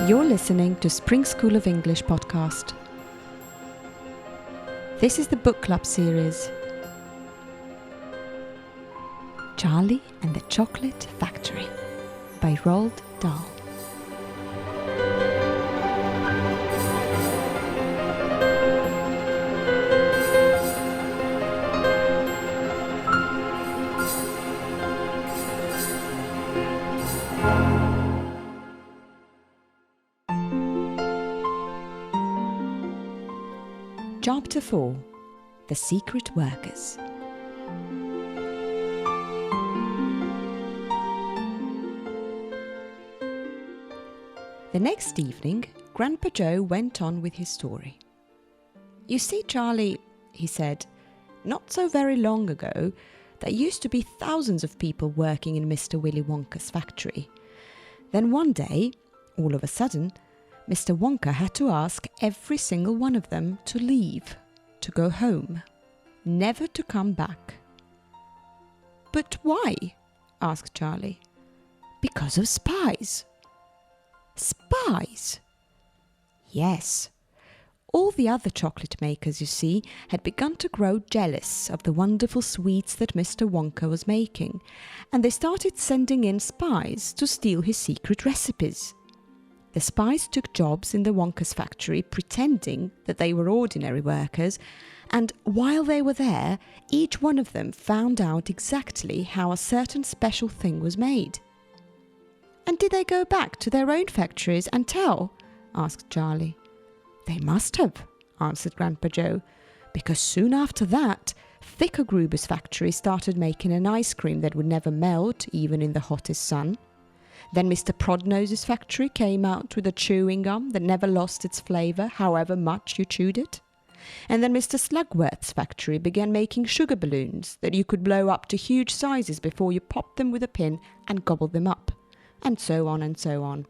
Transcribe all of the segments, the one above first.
You're listening to Spring School of English podcast. This is the book club series, Charlie and the Chocolate Factory by Roald Dahl. Chapter 4: The Secret Workers. The next evening, Grandpa Joe went on with his story. "You see, Charlie," he said, "not so very long ago, there used to be thousands of people working in Mr. Willy Wonka's factory. Then one day, all of a sudden, Mr. Wonka had to ask every single one of them to leave, to go home, never to come back." "But why?" asked Charlie. "Because of spies." "Spies?" "Yes. All the other chocolate makers, you see, had begun to grow jealous of the wonderful sweets that Mr. Wonka was making, and they started sending in spies to steal his secret recipes. The spies took jobs in the Wonka's factory pretending that they were ordinary workers, and while they were there, each one of them found out exactly how a certain special thing was made." "And did they go back to their own factories and tell?" asked Charlie. "They must have," answered Grandpa Joe, "because soon after that, Vika's factory started making an ice cream that would never melt even in the hottest sun. Then Mr. Prodnose's factory came out with a chewing gum that never lost its flavour, however much you chewed it. And then Mr. Slugworth's factory began making sugar balloons that you could blow up to huge sizes before you popped them with a pin and gobbled them up. And so on and so on.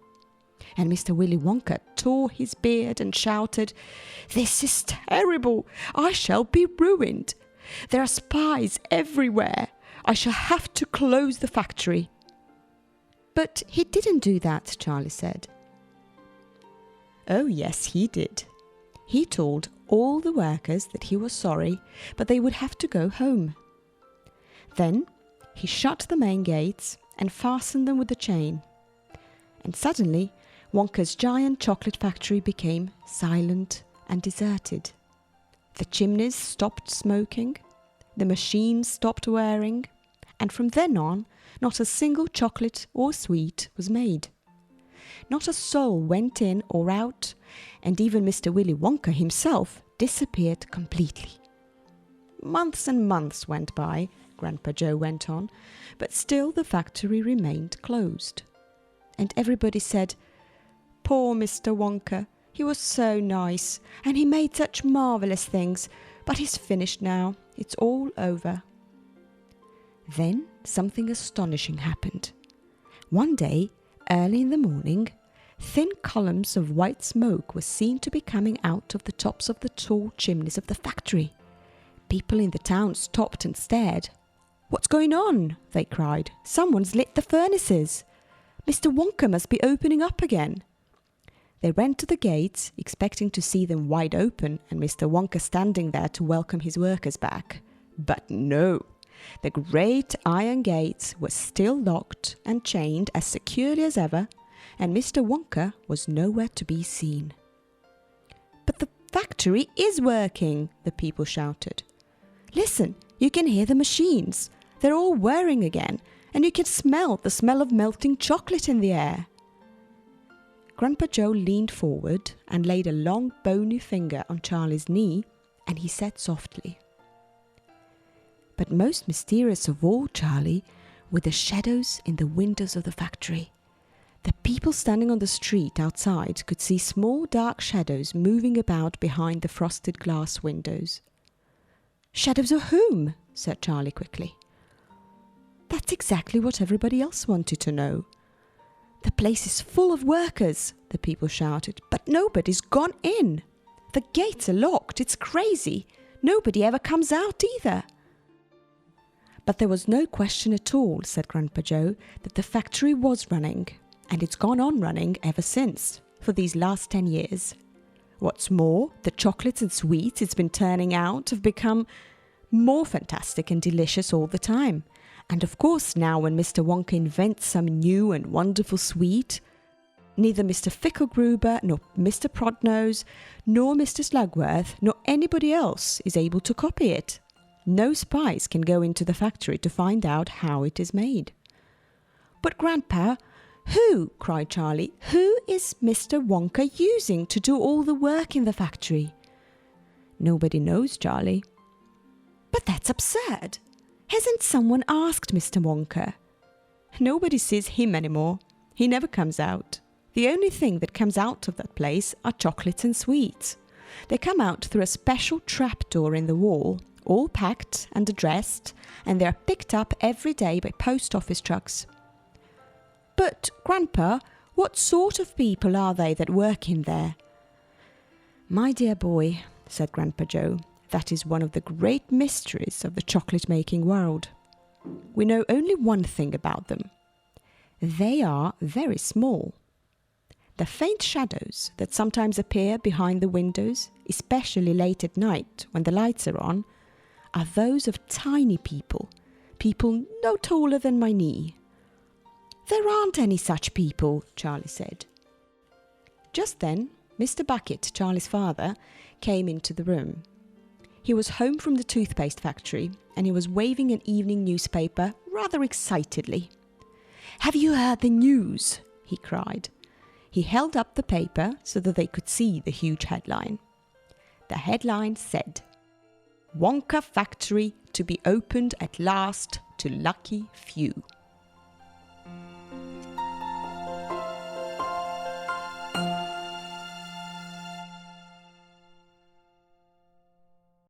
And Mr. Willy Wonka tore his beard and shouted, 'This is terrible! I shall be ruined! There are spies everywhere! I shall have to close the factory!' "But he didn't do that," Charlie said. "Oh yes, he did. He told all the workers that he was sorry, but they would have to go home. Then he shut the main gates and fastened them with a chain. And suddenly, Wonka's giant chocolate factory became silent and deserted. The chimneys stopped smoking, the machines stopped whirring, and from then on, not a single chocolate or sweet was made. Not a soul went in or out, and even Mr. Willy Wonka himself disappeared completely. Months and months went by," Grandpa Joe went on, "but still the factory remained closed. And everybody said, 'Poor Mr. Wonka, he was so nice, and he made such marvellous things, but he's finished now, it's all over.' Then something astonishing happened. One day, early in the morning, thin columns of white smoke were seen to be coming out of the tops of the tall chimneys of the factory. People in the town stopped and stared. 'What's going on?' they cried. 'Someone's lit the furnaces. Mr. Wonka must be opening up again.' They ran to the gates, expecting to see them wide open and Mr. Wonka standing there to welcome his workers back. But no! The great iron gates were still locked and chained as securely as ever, and Mr. Wonka was nowhere to be seen. 'But the factory is working!' the people shouted. 'Listen, you can hear the machines. They're all whirring again, and you can smell the smell of melting chocolate in the air.' Grandpa Joe leaned forward and laid a long bony finger on Charlie's knee, and he said softly, 'But most mysterious of all, Charlie, were the shadows in the windows of the factory. The people standing on the street outside could see small dark shadows moving about behind the frosted glass windows.' 'Shadows of whom?' said Charlie quickly. That's exactly what everybody else wanted to know. 'The place is full of workers,' the people shouted, 'but nobody's gone in. The gates are locked, it's crazy. Nobody ever comes out either.' But there was no question at all, said Grandpa Joe, that the factory was running, and it's gone on running ever since. for these last 10 years. What's more, the chocolates and sweets it's been turning out have become more fantastic and delicious all the time. And of course, now when Mr. Wonka invents some new and wonderful sweet, neither Mr. Fickelgruber, nor Mr. Prodnose, nor Mr. Slugworth, nor anybody else is able to copy it. No spies can go into the factory to find out how it is made. But Grandpa, who, cried Charlie, who is Mr. Wonka using to do all the work in the factory? Nobody knows, Charlie. But that's absurd. Hasn't someone asked Mr. Wonka? Nobody sees him anymore. He never comes out. The only thing that comes out of that place are chocolates and sweets. They come out through a special trapdoor in the wall, all packed and addressed, and they are picked up every day by post office trucks. But, Grandpa, what sort of people are they that work in there? My dear boy, said Grandpa Joe, that is one of the great mysteries of the chocolate-making world. We know only one thing about them. They are very small. The faint shadows that sometimes appear behind the windows, especially late at night when the lights are on, are those of tiny people no taller than my knee. There aren't any such people, Charlie said. Just then, Mr. Bucket, Charlie's father, came into the room. He was home from the toothpaste factory and he was waving an evening newspaper rather excitedly. Have you heard the news? He cried. He held up the paper so that they could see the huge headline. The headline said, Wonka Factory to be opened at last to lucky few.